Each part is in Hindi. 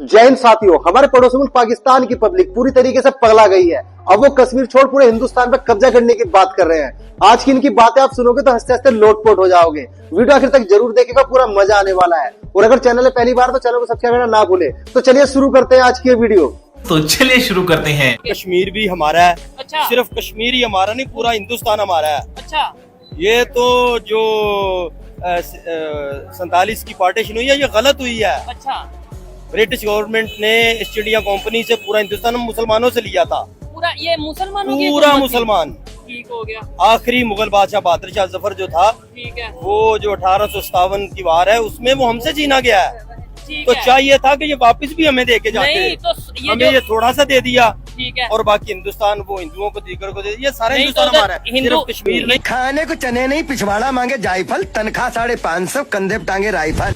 जैन साथियों, हमारे पड़ोसी मुल्क पाकिस्तान की पब्लिक पूरी तरीके से पगला गई है। अब वो कश्मीर छोड़ पूरे हिंदुस्तान पर कब्जा करने की बात कर रहे हैं। आज की इनकी बातें आप सुनोगे तो हंसते हंसते लोटपोट हो जाओगे। वीडियो आखिर तक जरूर देखेगा, पूरा मजा आने वाला है। और अगर चैनल है पहली बार तो चैनल को सब्सक्राइब करना ना भूले। तो चलिए शुरू करते हैं आज की वीडियो। तो चलिए शुरू करते हैं। कश्मीर भी हमारा है। अच्छा। सिर्फ कश्मीर ही हमारा नहीं, पूरा हिंदुस्तान हमारा है। अच्छा। ये तो जो 47 की पार्टीशन हुई है, ये गलत हुई है। अच्छा। ब्रिटिश गवर्नमेंट ने ईस्ट इंडिया कंपनी से पूरा हिंदुस्तान मुसलमानों से लिया था। पूरा ये मुसलमानों की पूरा हुकूमत थी। मुसलमान। ठीक हो गया। आखिरी मुगल बादशाह बहादुर शाह जफर जो था, ठीक है। वो जो 1857 की वार है उसमें वो हमसे छीना गया है। ठीक तो है। चाहिए था कि ये वापस भी हमें दे के जाते। नहीं तो ये हमें ये थोड़ा सा दे दिया, ठीक है। और बाकी हिंदुस्तान वो हिंदुओं को दीगर को दे दिया। ये सारा नहीं हिंदुस्तान तो हमारा है, हिंदू- सिर्फ कश्मीर नहीं। खाने को चने नहीं, पिछवाड़ा मांगे जायफल, तनख्वाह 550, कंधे पे टांगे राइफल।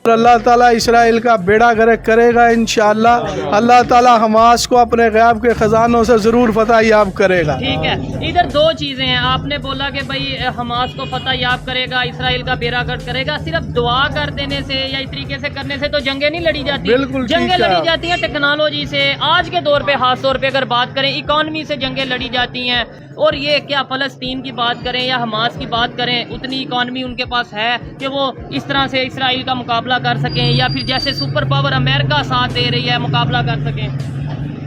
अल्लाह ताला इसराइल का बेड़ा गर्क करेगा इंशाअल्लाह। अल्लाह ताला हमास को अपने गैब के खजानों से जरूर फतह याब करेगा। ठीक है। इधर दो चीजें हैं। आपने बोला कि भाई हमास को फतह याब करेगा, इसराइल का बेड़ा गर्क करेगा। सिर्फ दुआ कर देने से या इस तरीके से करने से तो जंगें नहीं लड़ी जाती। बिल्कुल ठीक जंगें है। लड़ी जाती हैं टेक्नोलॉजी से। आज के दौर पे खास तौर पे अगर बात करें, इकोनॉमी से जंगें लड़ी जाती हैं। और ये क्या फलस्तीन की बात करें या हमास की बात करें, उतनी इकोनॉमी उनके पास है कि वो इस तरह से इसराइल का मुकाबला कर सकें, या फिर जैसे सुपर पावर अमेरिका साथ दे रही है मुकाबला कर सकें।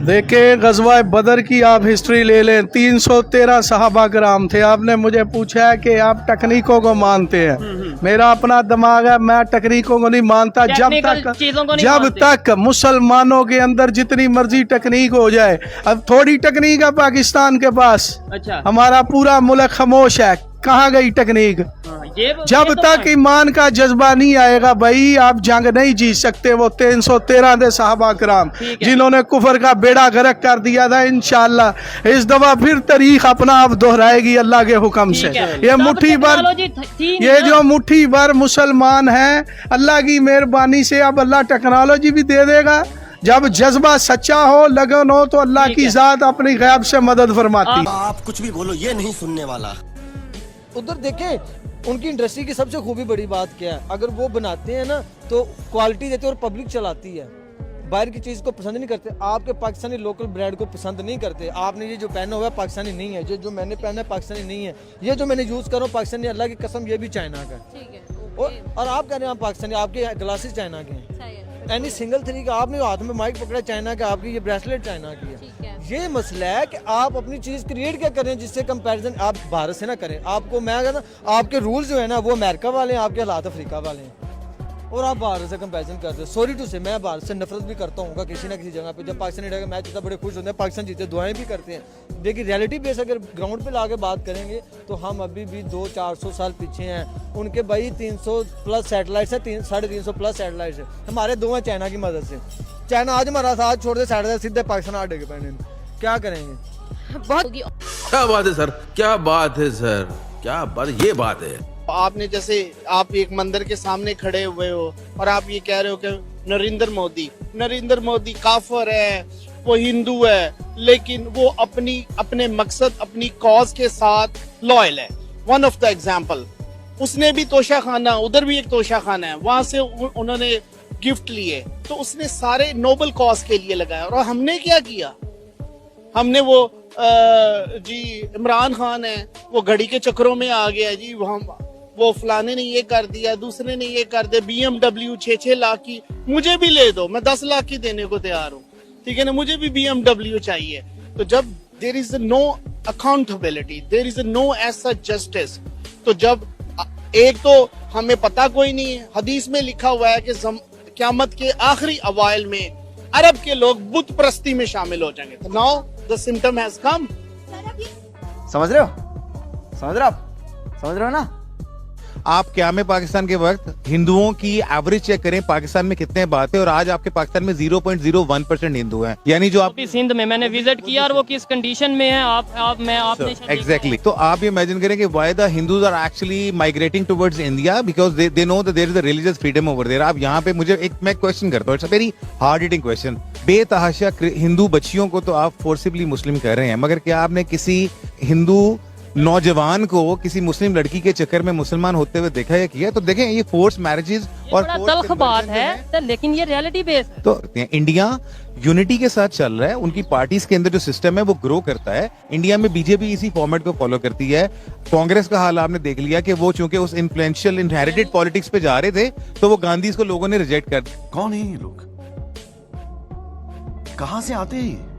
देखें, गज़वा बदर की आप हिस्ट्री ले लें, 313 सहाबा कराम थे। आपने मुझे पूछा है कि आप तकनीकों को मानते हैं। मेरा अपना दिमाग है, मैं तकनीकों को नहीं मानता। टेक्निकल चीजों को नहीं जब मानते। तक मुसलमानों के अंदर जितनी मर्जी तकनीक हो जाए, अब थोड़ी तकनीक है पाकिस्तान के पास। अच्छा। हमारा पूरा मुल्क खामोश है। कहाँ गई तकनीक? जब तक ईमान का जज्बा नहीं आएगा भाई, आप जंग नहीं जीत सकते। वो 313 थे सहाबा कराम जिन्होंने कुफर का बेड़ा गर्क कर दिया था। इंशाअल्लाह इस दफा फिर तारीख अपना आप दोहराएगी अल्लाह के हुक्म से। ये मुट्ठी भर, ये जो मुट्ठी भर मुसलमान हैं, अल्लाह की मेहरबानी से अब अल्लाह टेक्नोलॉजी भी दे देगा। जब जज्बा सच्चा हो, लगन हो, तो अल्लाह की जात अपनी गैब से मदद फरमाती है। आप कुछ भी बोलो, ये नहीं सुनने वाला। उधर देखें, उनकी इंडस्ट्री की सबसे खूबी बड़ी बात क्या है, अगर वो बनाते हैं ना तो क्वालिटी देते हैं और पब्लिक चलाती है। बाहर की चीज़ को पसंद नहीं करते। आपके पाकिस्तानी लोकल ब्रांड को पसंद नहीं करते। आपने ये जो पहना हुआ है पाकिस्तानी नहीं है, जो मैंने पहना है पाकिस्तानी नहीं है, ये जो मैंने यूज़ कर रहा हूँ पाकिस्तानी, अल्लाह की कसम ये भी चाइना का है। और आप कह रहे हैं पाकिस्तानी, आपके ग्लासेस चाइना के हैं। एनी सिंगल थ्री का आपने हाथ में माइक पकड़ा चाइना का, आपकी ये ब्रेसलेट चाइना की है। ये मसला है कि आप अपनी चीज़ क्रिएट क्या करें जिससे कंपैरिजन आप भारत से ना करें। आपको मैं कहता आपके रूल्स जो है ना वो अमेरिका वाले हैं, आपके हालात अफ्रीका वाले हैं, और आप भारत से कंपैरिजन करते हैं। सॉरी टू से, मैं भारत से नफरत भी करता हूँ किसी ना किसी जगह पे। जब पाकिस्तान इंडिया का मैच होता है बड़े खुश होते हैं, पाकिस्तान जीते दुआएं भी करते हैं। लेकिन रियलिटी बेस अगर ग्राउंड पे ला के बात करेंगे तो हम अभी भी 200-400 साल पीछे हैं। उनके भाई 300 प्लस सैटेलाइट्स है, 350 प्लस सैटेलाइट्स है। हमारे दो हैं चाइना की मदद से। चाइना आज हमारा साथ छोड़ दे, सैटेलाइट सीधे पाकिस्तान आ डेगे पैने, क्या करेंगे? बहुत क्या बात है सर, क्या बात है सर, क्या बात, ये बात है। आपने जैसे आप एक मंदिर के सामने खड़े हुए हो और आप ये कह रहे हो कि नरेंद्र मोदी काफिर है, वो हिंदू है, लेकिन वो अपने मकसद, अपनी कॉज के साथ लॉयल है। वन ऑफ द एग्जाम्पल, उसने भी तोशा खाना, उधर भी एक तोशा खाना है, वहां से उन्होंने गिफ्ट लिए, तो उसने सारे नोबल कॉज के लिए लगाया। और हमने क्या किया? हमने वो जी इमरान खान है, वो घड़ी के चक्रों में आ गया जी, वो फलाने ने ये कर दिया, दूसरे ने ये कर दिया। BMW 6-6 लाख की, मुझे भी ले दो, मैं 10 लाख की देने को तैयार हूँ, ठीक है ना, मुझे भी BMW चाहिए। तो जब there is no accountability, there is no ऐसा जस्टिस, तो जब एक तो हमें पता कोई नहीं है, हदीस में लिखा हुआ है कि क़यामत के आखिरी अवाइल में अरब के लोग बुत परस्ती में शामिल हो जाएंगे। तो now the symptom has come. समझ रहे हो ना? आप क़याम पाकिस्तान के वक्त हिंदुओं की एवरेज चेक करें, पाकिस्तान में कितने बात है, और आज आपके पाकिस्तान में 0.01% हिंदू हैं। यानी जो आप सिंध में मैंने विजिट किया और वो किस कंडीशन में है आपने एग्जैक्टली। तो आप ये इमेजिन करें कि why the Hindus are actually migrating towards India, because they know that there is a religious freedom over there. आप यहाँ पे मैं क्वेश्चन करता हूँ, it's a very hard hitting question. बेतहाशा हिंदू बच्चियों को तो आप फोर्सिबली मुस्लिम कर रहे हैं, मगर क्या आपने किसी हिंदू नौजवान को किसी मुस्लिम लड़की के चक्कर में मुसलमान होते हुए देखा या किया? तो देखें, ये फोर्स मैरिजेस और तल्ख बात है, लेकिन ये रियलिटी बेस्ड। तो इंडिया यूनिटी के साथ चल रहा है, उनकी पार्टीज के अंदर जो सिस्टम है वो ग्रो करता है। इंडिया में बीजेपी इसी फॉर्मेट को फॉलो करती है। कांग्रेस का हाल आपने देख लिया कि वो चूंकि उस इन्फ्लुएंशियल इनहेरिटेड पॉलिटिक्स पे जा रहे थे, तो वो गांधी को लोगों ने रिजेक्ट कर दिया। कौन है ये लोग, कहां से आते हैं?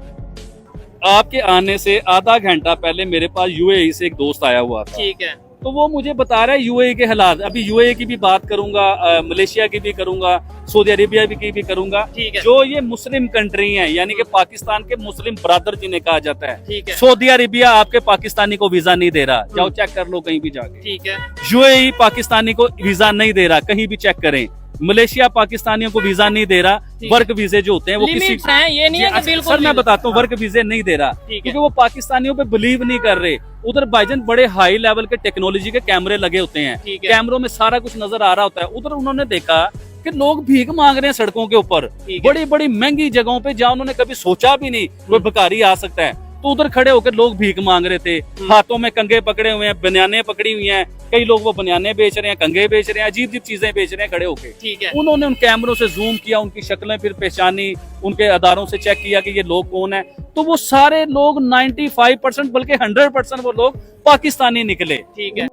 आपके आने से आधा घंटा पहले मेरे पास यूएई से एक दोस्त आया हुआ था। ठीक है। तो वो मुझे बता रहा है यूएई के हालात। अभी यूएई की भी बात करूंगा, मलेशिया की भी करूंगा, सऊदी अरेबिया की भी करूंगा। ठीक है। जो ये मुस्लिम कंट्री हैं, यानी कि पाकिस्तान के मुस्लिम ब्रदर जिन्हें कहा जाता है। ठीक है। सऊदी अरेबिया आपके पाकिस्तानी को वीजा नहीं दे रहा, जाओ चेक कर लो कहीं भी जाके। ठीक है। यूएई पाकिस्तानी को वीजा नहीं दे रहा, कहीं भी चेक करें। मलेशिया पाकिस्तानियों को वीजा नहीं दे रहा। वर्क वीजे जो होते हैं वो किसी हैं, ये नहीं है कि बिल्कुल। सर मैं बताता हूँ, वर्क वीजे नहीं दे रहा क्योंकि वो पाकिस्तानियों पे बिलीव नहीं कर रहे। उधर भाईजान बड़े हाई लेवल के टेक्नोलॉजी के कैमरे लगे होते हैं, कैमरों में सारा कुछ नजर आ रहा होता है। उधर उन्होंने देखा कि लोग भीख मांग रहे हैं सड़कों के ऊपर, बड़ी बड़ी महंगी जगहों पे जहाँ उन्होंने कभी सोचा भी नहीं कोई भिखारी आ सकता है। तो उधर खड़े होकर लोग भीख मांग रहे थे, हाथों में कंगे पकड़े हुए हैं, बनियाने पकड़ी हुई हैं। कई लोग वो बनियाने बेच रहे हैं, कंगे बेच रहे हैं, अजीब अजीब चीजें बेच रहे हैं खड़े होके। ठीक है। उन्होंने उन कैमरों से जूम किया, उनकी शक्लें फिर पहचानी, उनके अदारों से चेक किया कि ये लोग कौन है। तो वो सारे लोग 95% बल्कि 100% वो लोग पाकिस्तानी निकले। ठीक है।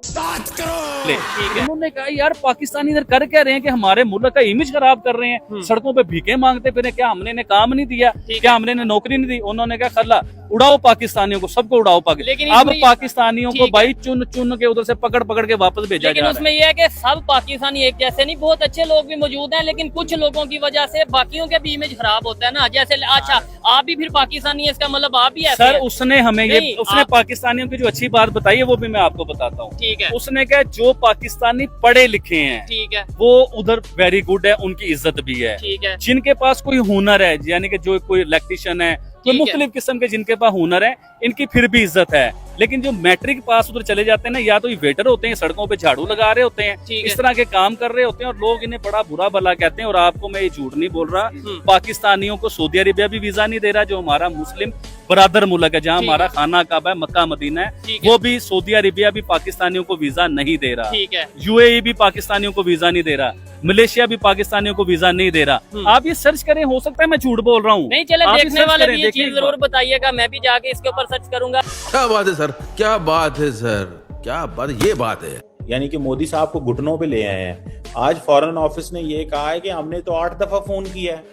उन्होंने कहा यार पाकिस्तानी इधर कर क्या रहे हैं कि हमारे मुल्क का इमेज खराब कर रहे हैं, सड़कों पे भीखे मांगते फिर, क्या हमने इन्हें काम नहीं दिया, क्या हमने इन्हें नौकरी नहीं दी? उन्होंने कहा खल्ला उड़ाओ पाकिस्तानियों को, सबको उड़ाओ पाकिस्तान। अब पाकिस्तानियों को भाई चुन चुन के उधर से पकड़ पकड़ के वापस भेजा जा रहा है। लेकिन उसमें यह है कि सब पाकिस्तानी एक जैसे नहीं, बहुत अच्छे लोग भी मौजूद हैं, लेकिन कुछ लोगों की वजह से बाकियों के भी इमेज खराब होता है ना। जैसे अच्छा आप भी फिर पाकिस्तानी है, इसका मतलब आप भी सर उसने हमें ये उसने पाकिस्तानियों की जो अच्छी बात बताई है वो भी मैं आपको बताता हूँ। ठीक है। उसने कहा जो पाकिस्तानी पढ़े लिखे हैं, ठीक है, वो उधर वेरी गुड है, उनकी इज्जत भी है। ठीक है। जिनके पास कोई हुनर है, यानी कि जो कोई इलेक्ट्रिशियन है, तो मुख्तलिफ किस्म के जिनके पास हुनर है, इनकी फिर भी इज्जत है। लेकिन जो मैट्रिक पास उधर चले जाते हैं ना, या तो ये वेटर होते हैं, सड़कों पे झाड़ू लगा रहे होते हैं, इस तरह के काम कर रहे होते हैं, और लोग इन्हें बड़ा बुरा भला कहते हैं। और आपको मैं ये झूठ नहीं बोल रहा, पाकिस्तानियों को सऊदी अरेबिया भी वीजा नहीं दे रहा, जो हमारा मुस्लिम बरादर मुल्क है, जहाँ हमारा खाना काबा है, मक्का मदीना है, वो भी सऊदी अरेबिया भी पाकिस्तानियों को वीजा नहीं दे रहा। ठीक है। यूएई भी पाकिस्तानियों को वीजा नहीं दे रहा, मलेशिया भी पाकिस्तानियों को वीजा नहीं दे रहा। आप ये सर्च करें, हो सकता है मैं झूठ बोल रहा हूँ। नहीं चले, देखने वाले भी ये चीज जरूर बताइएगा, मैं भी जाके इसके ऊपर सर्च करूंगा। क्या बात है सर, क्या बात है सर, क्या बात, ये बात है। यानी कि मोदी साहब को घुटनों पे ले आए हैं। आज फॉरेन ऑफिस ने ये कहा है कि हमने तो 8 दफा फोन किया है,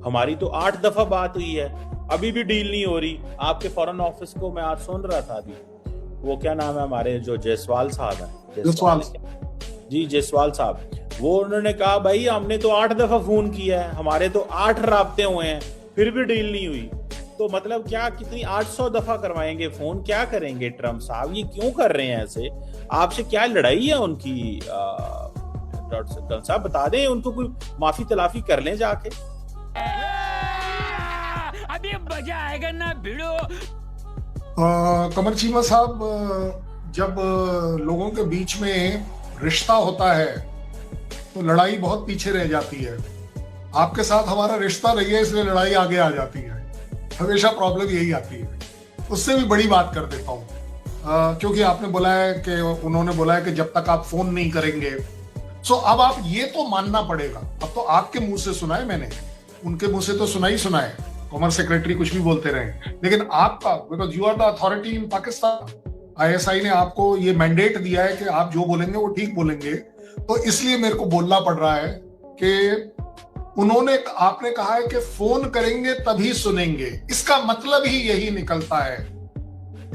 हमारी तो 8 दफा बात हुई है, अभी भी डील नहीं हो रही। आपके फॉरेन ऑफिस को मैं आज सुन रहा था, अभी वो क्या नाम है हमारे जो जायसवाल साहब है, जायसवाल साहब, वो उन्होंने कहा भाई हमने तो 8 दफा फोन किया है, हमारे तो 8 राब्ते हुए हैं, फिर भी डील नहीं हुई। तो मतलब क्या, कितनी 800 दफा करवाएंगे फोन, क्या करेंगे ट्रम्प साहब, ये क्यों कर रहे हैं ऐसे? आपसे क्या लड़ाई है उनकी? साहब बता दें उनको, कोई माफी तलाफी कर लें जाके। अभी मजा आएगा ना भिड़ो। कमर चीमा साहब, जब लोगों के बीच में रिश्ता होता है तो लड़ाई बहुत पीछे रह जाती है। आपके साथ हमारा रिश्ता नहीं है, इसलिए लड़ाई आगे आ जाती है, हमेशा प्रॉब्लम यही आती है। उससे भी बड़ी बात कर देता हूँ, क्योंकि आपने बोला है कि उन्होंने बोला है कि जब तक आप फोन नहीं करेंगे, सो अब आप ये तो मानना पड़ेगा। अब तो आपके मुंह से सुना है मैंने, उनके मुंह से तो सुना ही सुना है, कॉमर्स सेक्रेटरी कुछ भी बोलते रहे, लेकिन आपका, because you are the authority in Pakistan, ISI ने आपको ये मैंडेट दिया है कि आप जो बोलेंगे वो ठीक बोलेंगे, तो इसलिए मेरे को बोलना पड़ रहा है कि आपने कहा है कि फोन करेंगे तभी सुनेंगे। इसका मतलब ही यही निकलता है,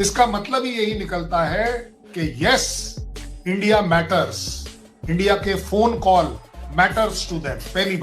इसका मतलब ही यही निकलता है कि यस, इंडिया मैटर्स, इंडिया के phone call matters to them. पहली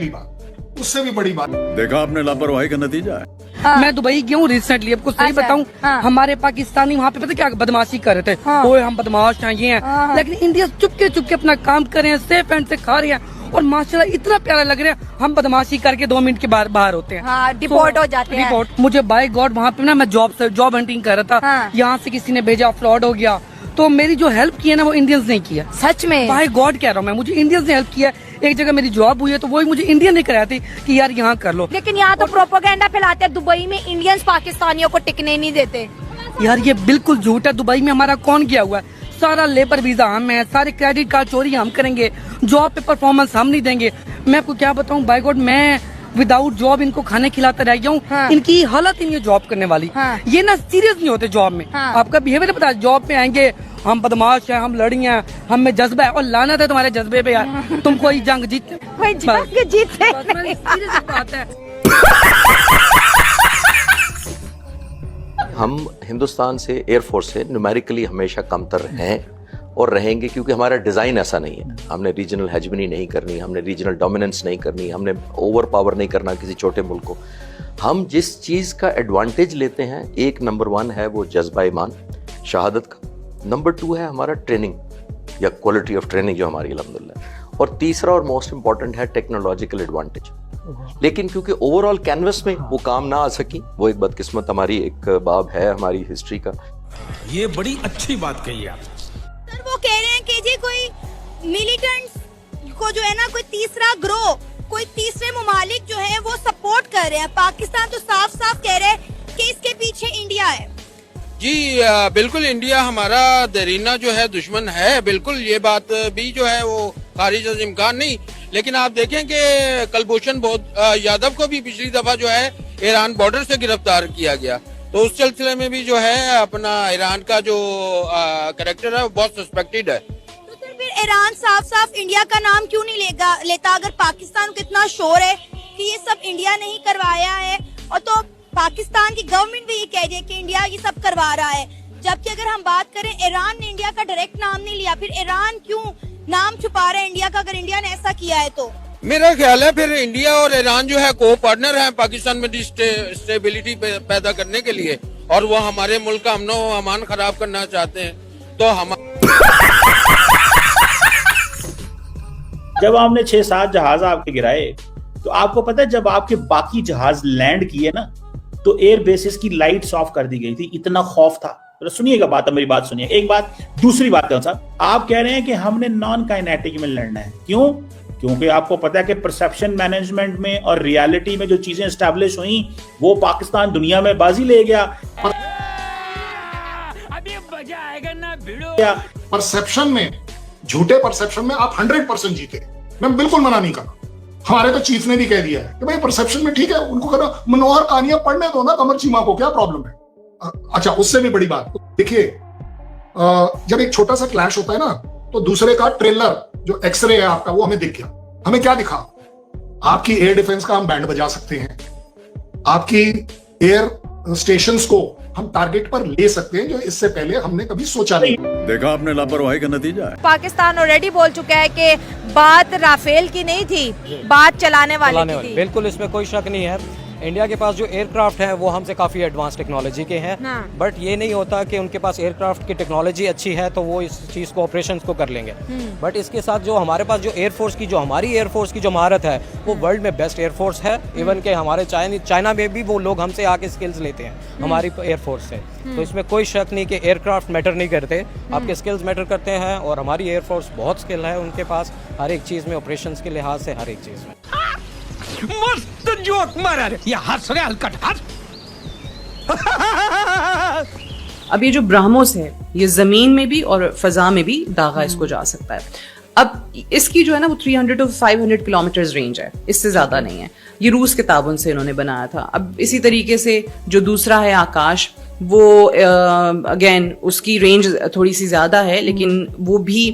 बात, उससे भी बड़ी बात, देखा आपने लापरवाही का नतीजा है। मैं दुबई गया हूँ रिसेंटली, आपको सही बताऊं, हमारे पाकिस्तानी वहाँ पे पता क्या बदमाशी कर रहे थे, ओए हम बदमाश हैं ये हैं, लेकिन इंडिया चुपके अपना काम कर रहे हैं, सेफ एंड से खा रहे हैं, और माशाल्लाह इतना प्यारा लग रहा है। हम बदमाशी करके 2 मिनट के बाहर होते हैं, डिपोर्ट हो जाते हैं। मुझे बाय गॉड वहाँ पे ना, मैं जॉब हंटिंग कर रहा था, यहाँ से किसी ने भेजा, फ्रॉड हो गया, तो मेरी जो हेल्प की है ना वो इंडियंस ने किया। सच में बाय गॉड कह रहा हूँ मैं, मुझे इंडियंस ने हेल्प किया। एक जगह मेरी जॉब हुई है तो वही मुझे इंडियन ने कराया थी कि यार यहाँ कर लो। लेकिन यहाँ तो प्रोपेगेंडा फैलाते हैं, दुबई में इंडियंस पाकिस्तानियों को टिकने नहीं देते। यार ये बिल्कुल झूठ है। दुबई में हमारा कौन गया हुआ है? सारा लेबर वीजा हम है, सारे क्रेडिट कार्ड चोरी हम करेंगे, जॉब पे परफॉर्मेंस हम नहीं देंगे। मैं आपको क्या बताऊं बाय गॉड, मैं विदाउट जॉब इनको खाने खिलाता रह गया हूँ। हाँ। इनकी हालत ही नहीं है जॉब करने वाली। हाँ। ये ना सीरियस नहीं होते जॉब में। हाँ। आपका बिहेवियर पता है, जॉब पे आएंगे हम बदमाश हैं, हम लड़ी हैं, हम में जज्बा है, और लानत है तुम्हारे जज्बे पे यार। तुम कोई जंग जीतते हम हिंदुस्तान से एयरफोर्स से न्यूमेरिकली हमेशा कमतर हैं और रहेंगे, क्योंकि हमारा डिज़ाइन ऐसा नहीं है। हमने रीजनल हेजमनी नहीं करनी, हमने रीजनल डोमिनेंस नहीं करनी, हमने ओवर पावर नहीं करना किसी छोटे मुल्क को। हम जिस चीज़ का एडवांटेज लेते हैं, एक नंबर 1 है वो जज्बा ईमान शहादत का, नंबर 2 है हमारा ट्रेनिंग या क्वालिटी ऑफ ट्रेनिंग जो हमारी अल्हम्दुलिल्लाह, और तीसरा और मोस्ट इंपॉर्टेंट है टेक्नोलॉजिकल एडवांटेज। लेकिन क्योंकि ओवरऑल कैनवस में वो काम ना आ सकी, वो एक बदकिस्मत हमारी एक बाब है हमारी हिस्ट्री का। ये बड़ी अच्छी बात कही आप। सर वो कह रहे हैं कि जी कोई मिलिटेंट्स को जो है ना कोई तीसरा ग्रोह, कोई तीसरे ममालिक जो है वो सपोर्ट कर रहे हैं। पाकिस्तान तो साफ साफ कह रहे हैं कि इसके पीछे इंडिया है। जी बिल्कुल, इंडिया हमारा देरीना जो है दुश्मन है, बिल्कुल ये बात भी जो है वो खारिज अज़ इम्कान नहीं। लेकिन आप देखें कि कुलभूषण यादव को भी पिछली दफा जो है ईरान बॉर्डर से गिरफ्तार किया गया, तो उस सिलसिले में भी जो है अपना ईरान का जो कैरेक्टर है वो बहुत सस्पेक्टेड है। तो फिर ईरान साफ साफ इंडिया का नाम क्यों नहीं लेता, अगर पाकिस्तान को इतना शोर है कि ये सब इंडिया ने ही करवाया है, और तो पाकिस्तान की गवर्नमेंट भी ये कह रही है कि इंडिया ये सब करवा रहा है, जबकि अगर हम बात करें ईरान ने इंडिया का डायरेक्ट नाम नहीं लिया, फिर ईरान क्यों नाम छुपा रहा है इंडिया का, अगर इंडिया ने ऐसा किया है तो? मेरा ख्याल है फिर इंडिया और ईरान जो है को पार्टनर हैं पाकिस्तान में स्टेबिलिटी पैदा करने के लिए, और वो हमारे मुल्क का अमन व अमान खराब करना चाहते हैं। तो हम जब हमने 6-7 जहाज आपके गिराए, तो आपको पता है जब आपके बाकी जहाज लैंड किए ना, तो एयर बेसिस की लाइट्स ऑफ कर दी गई थी, इतना खौफ था। तो सुनिएगा बात, मेरी बात सुनिए। एक बात, दूसरी बात कौन सा, आप कह रहे हैं कि हमने नॉन काइनेटिक में लड़ना है, क्यों? क्योंकि आपको पता है कि परसेप्शन मैनेजमेंट में और रियलिटी में जो चीजें एस्टैब्लिश हुई, वो पाकिस्तान दुनिया में बाजी ले गया। अभी मजा आएगा ना भिड़ो। परसेप्शन में, झूठे परसेप्शन में आप 100% जीते, मैं बिल्कुल मना नहीं कर रहा। हमारे तो चीफ ने भी कह दिया है कि भाई परसेप्शन में ठीक है, उनको कहना मनोहर कहानियां पढ़ने दो ना, कमर चीमा को क्या प्रॉब्लम है। अच्छा, उससे भी बड़ी बात देखिए, जब एक छोटा सा क्लैश होता है ना, तो दूसरे का ट्रेलर जो एक्सरे है आपका वो हमें दिख गया। हमें क्या दिखा? आपकी एयर डिफेंस का हम बैंड बजा सकते हैं, आपकी एयर स्टेशंस को हम टारगेट पर ले सकते हैं, जो इससे पहले हमने कभी सोचा नहीं। देखा आपने लापरवाही का नतीजा है। पाकिस्तान ऑलरेडी बोल चुका है कि बात राफेल की नहीं थी, बात चलाने वाले की थी। बिल्कुल, इसमें कोई शक नहीं है। इंडिया के पास जो एयरक्राफ्ट हैं वो हमसे काफ़ी एडवांस टेक्नोलॉजी के हैं। बट ये नहीं होता कि उनके पास एयरक्राफ्ट की टेक्नोलॉजी अच्छी है तो वो इस चीज़ को, ऑपरेशंस को कर लेंगे। बट इसके साथ जो हमारे पास जो एयरफोर्स की, जो हमारी एयरफोर्स की जो महारत है, वो वर्ल्ड में बेस्ट एयरफोर्स है। इवन के हमारे चाइना में भी वो लोग हमसे आके स्किल्स लेते हैं हमारी एयरफोर्स से। तो इसमें कोई शक नहीं कि एयरक्राफ्ट मैटर नहीं करते, आपके स्किल्स मैटर करते हैं। और हमारी एयरफोर्स बहुत स्किल है उनके पास, हर एक चीज़ में, ऑपरेशंस के लिहाज से हर एक चीज़ में। मस्त जोक मारा रे, ये हंस रहे हलकट हंस। अब ये जो ब्रह्मोस है, ये जमीन में भी और फजा में भी दागा इसको जा सकता है। अब इसकी जो है ना वो 300 to 500 किलोमीटर रेंज है, इससे ज्यादा नहीं है। ये रूस के ताबुन से इन्होंने बनाया था। अब इसी तरीके से जो दूसरा है आकाश, वो अगेन उसकी रेंज थोड़ी सी ज्यादा है, लेकिन वो भी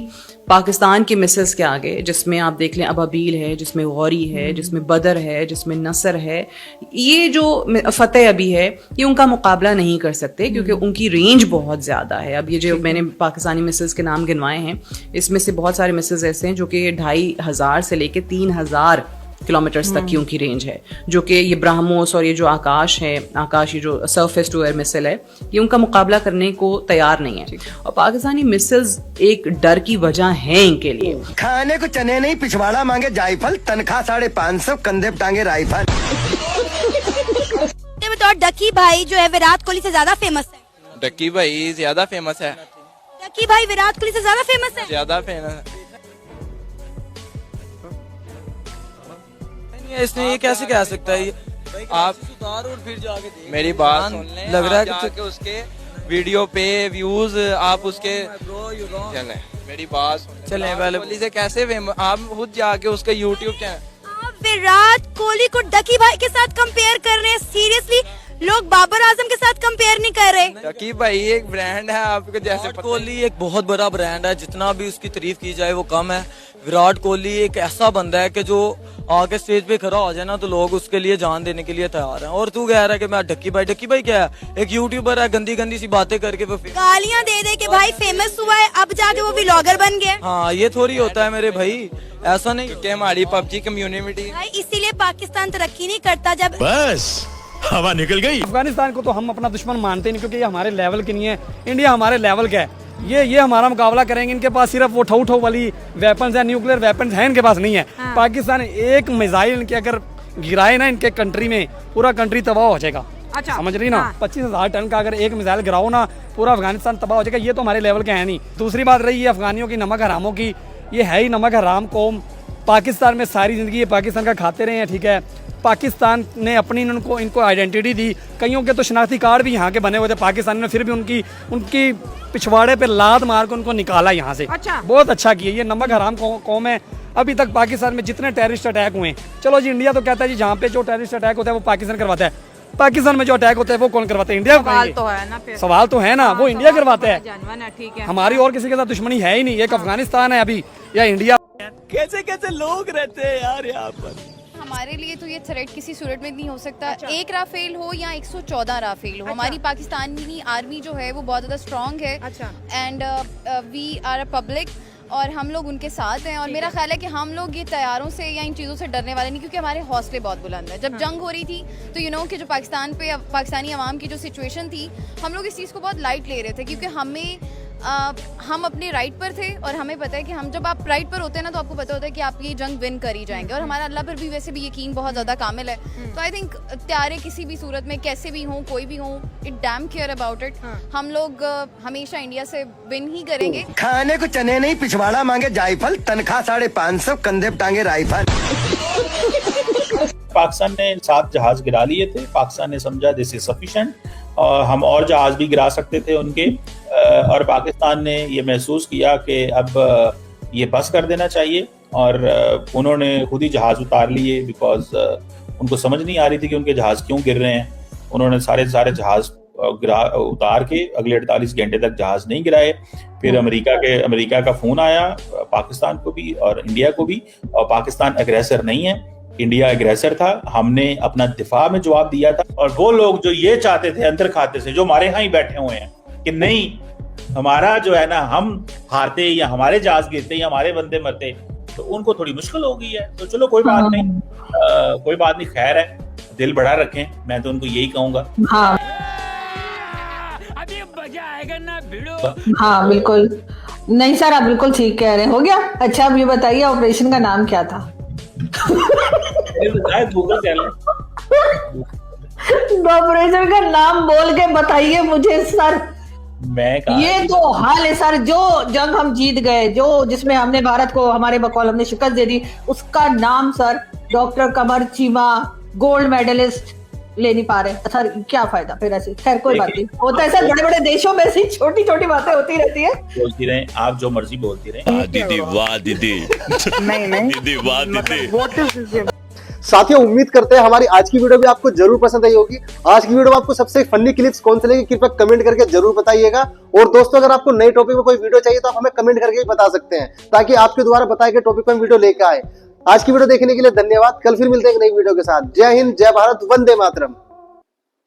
पाकिस्तान के मिसाइल्स के आगे, जिसमें आप देख लें अबाबील है, जिसमें गौरी है, जिसमें बदर है, जिसमें नसर है, ये जो फतेह अभी है, ये उनका मुकाबला नहीं कर सकते क्योंकि उनकी रेंज बहुत ज़्यादा है। अब ये जो मैंने पाकिस्तानी मिसाइल्स के नाम गिनवाए हैं, इसमें से बहुत सारे मिसाइल्स ऐसे हैं जो कि 2500 से लेके 3000 किलोमीटर्स तक की उनकी रेंज है, जो कि ये ब्रह्मोस और ये जो आकाश है, आकाश ये जो सरफेस टू एयर मिसाइल है, ये उनका मुकाबला करने को तैयार नहीं है। और पाकिस्तानी मिसाइल्स एक डर की वजह है इनके लिए। खाने को चने नहीं, पिछवाड़ा मांगे जायफल, तनख्वाह 550, कंधे पे टांगे राइफल। तो डकी भाई जो है विराट कोहली से ज्यादा फेमस है। डकी भाई ज्यादा फेमस है। डकी भाई विराट कोहली से ज्यादा फेमस है। ज्यादा फेमस है। इसने ये कैसे कह सकता है? आप सुधार और फिर जाके मेरी बात सुन लें। लग रहा है कि उसके वीडियो पे व्यूज आप उसके चले मेरी बात चले पहले से कैसे फेमस आप खुद जाके उसका यूट्यूब चैनल विराट कोहली को डकी भाई के साथ कंपेयर कर रहे हैं। सीरियसली लोग बाबर आजम के साथ कंपेयर नहीं कर रहे। डकी भाई एक ब्रांड है आपको जैसे कोहली एक बहुत बड़ा ब्रांड है, जितना भी उसकी तारीफ की जाए वो कम है। विराट कोहली एक ऐसा बंदा है कि जो आगे स्टेज पे खड़ा हो जाए ना तो लोग उसके लिए जान देने के लिए तैयार हैं। और तू कह रहा है कि मैं डक्की भाई क्या है? एक यूट्यूबर है, गंदी गंदी सी बातें करके वो गालियां दे दे के भाई फेमस हुआ है, अब जाके वो व्लॉगर बन गया। हाँ ये थोड़ी होता है मेरे भाई, ऐसा नहीं कि हमारी पबजी कम्युनिटी भाई इसीलिए पाकिस्तान तरक्की नहीं करता। जब बस हवा निकल गई। अफगानिस्तान को तो हम अपना दुश्मन मानते नहीं, क्योंकि ये हमारे लेवल की नहीं है। इंडिया हमारे लेवल का है, ये हमारा मुकाबला करेंगे। इनके पास सिर्फ वो ठौ वाली वेपन्स है, न्यूक्लियर वेपन्स है इनके पास नहीं है। हाँ। पाकिस्तान एक मिसाइल इनके अगर गिराए ना इनके कंट्री में, पूरा कंट्री तबाह हो जाएगा। अच्छा। समझ रही ना? हाँ। 25,000 टन का अगर एक मिसाइल गिराओ ना पूरा अफगानिस्तान तबाह हो जाएगा। ये तो हमारे लेवल के है नहीं। दूसरी बात रही है अफगानियों की नमक हरामों की, ये है ही नमक हराम कौम। पाकिस्तान में सारी जिंदगी ये पाकिस्तान का खाते रहे हैं, ठीक है। पाकिस्तान ने अपनी इनको आइडेंटिटी दी। कईयों के तो शनाख्ती कार्ड भी यहाँ के बने हुए थे पाकिस्तान ने, फिर भी उनकी पिछवाड़े पे लात मार के उनको निकाला यहाँ से। अच्छा। बहुत अच्छा किया। ये नमक हराम कौम है। अभी तक पाकिस्तान में जितने टेररिस्ट अटैक हुए, चलो जी इंडिया तो कहता है जी जहाँ पे जो टेररिस्ट अटैक होता है वो पाकिस्तान करवाता है। पाकिस्तान में जो अटैक होता है वो कौन करवाता है? इंडिया। सवाल तो है ना, वो इंडिया करवाता है। हमारी और किसी के साथ दुश्मनी है ही नहीं। एक अफगानिस्तान है अभी या इंडिया। कैसे कैसे लोग रहते हैं यार यहाँ पर। हमारे लिए तो ये थ्रेट किसी सूरत में नहीं हो सकता। अच्छा। एक राफेल हो या 114 राफेल हो। अच्छा। हमारी पाकिस्तानी आर्मी जो है वो बहुत ज़्यादा स्ट्रॉन्ग है। अच्छा। And we are a public और हम लोग उनके साथ हैं। और मेरा ख्याल है कि हम लोग ये तैयारों से या इन चीज़ों से डरने वाले नहीं, क्योंकि हमारे हौसले बहुत बुलंद है। जब जंग हो रही थी तो यू नो कि जो पाकिस्तानी अवाम की जो सिचुएशन थी, हम लोग इस चीज़ को बहुत लाइट ले रहे थे, क्योंकि हम अपने राइट पर थे और हमें पता है कि हम जब आप राइट पर होते हैं ना तो आपको पता होता है कि आप ये जंग विन कर ही जाएंगे। और हमारा अल्लाह पर भी वैसे भी यकीन बहुत ज़्यादा कामिल है। तो आई थिंक तैयारे किसी भी सूरत में कैसे भी हों, कोई भी हों, it dam care about it. हम लोग हमेशा इंडिया से विन ही करेंगे। खाने को चने नहीं पिछवाड़ा मांगे जायफल, तनख्वाह 550, कंधे पे टांगे राइफल। पाकिस्तान ने 7 जहाज गिरा लिए थे। पाकिस्तान ने समझा दिस इज सफिशिएंट, और हम और जहाज भी गिरा सकते थे उनके। और पाकिस्तान ने ये महसूस किया कि अब ये बस कर देना चाहिए, और उन्होंने खुद ही जहाज उतार लिए, बिकॉज उनको समझ नहीं आ रही थी कि उनके जहाज क्यों गिर रहे हैं। उन्होंने सारे जहाज उतार के अगले 48 घंटे तक जहाज नहीं गिराए। फिर अमेरिका का फोन आया पाकिस्तान को भी और इंडिया को भी, और पाकिस्तान अग्रेसर नहीं है, इंडिया अग्रेसर था। हमने अपना दिफा में जवाब दिया था। और वो लोग जो ये चाहते थे अंदर खाते से, जो हमारे यहाँ ही बैठे हुए हैं कि नहीं हमारा जो है ना, हम हारते या हमारे जहाज गिरते या हमारे बंदे मरते, तो उनको थोड़ी मुश्किल हो गई है। तो चलो कोई बात नहीं, खैर है, दिल बड़ा रखें, मैं तो उनको यही कहूंगा। हाँ अभी मजा आएगा ना भिड़ो। हाँ बिल्कुल, नहीं सर आप बिल्कुल ठीक कह रहे हैं। हो गया। अच्छा अब ये बताइए ऑपरेशन का नाम क्या था? ऑपरेशन का नाम बोल के बताइए मुझे सर। ये तो हाल है सर, जो जंग हम जीत गए, जो जिसमें हमने भारत को हमारे बकौल हमने शिकस्त दे दी, उसका नाम सर डॉक्टर कमर चीमा, गोल्ड मेडलिस्ट ले नहीं पा रहे सर। क्या फायदा फिर ऐसे? खैर कोई बात नहीं, होता है सर, बड़े बड़े देशों में ऐसी छोटी छोटी बातें होती रहती है। बोलती रहे आप, जो मर्जी बोलती रहे। दीदी वाह दीदी। नहीं दीदी वाह दीदी। साथियों उम्मीद करते हैं हमारी आज की वीडियो भी आपको जरूर पसंद आई होगी। आज की वीडियो में आपको सबसे फनी क्लिप्स कौन से लगे कृपया कमेंट करके जरूर बताइएगा। और दोस्तों अगर आपको नए टॉपिक में कोई वीडियो चाहिए तो आप हमें कमेंट करके भी बता सकते हैं, ताकि आपके द्वारा बताए गए टॉपिक पर वीडियो लेकर आए। आज की वीडियो देखने के लिए धन्यवाद। कल फिर मिलते हैं एक नई वीडियो के साथ। जय हिंद, जय भारत, वंदे मातरम।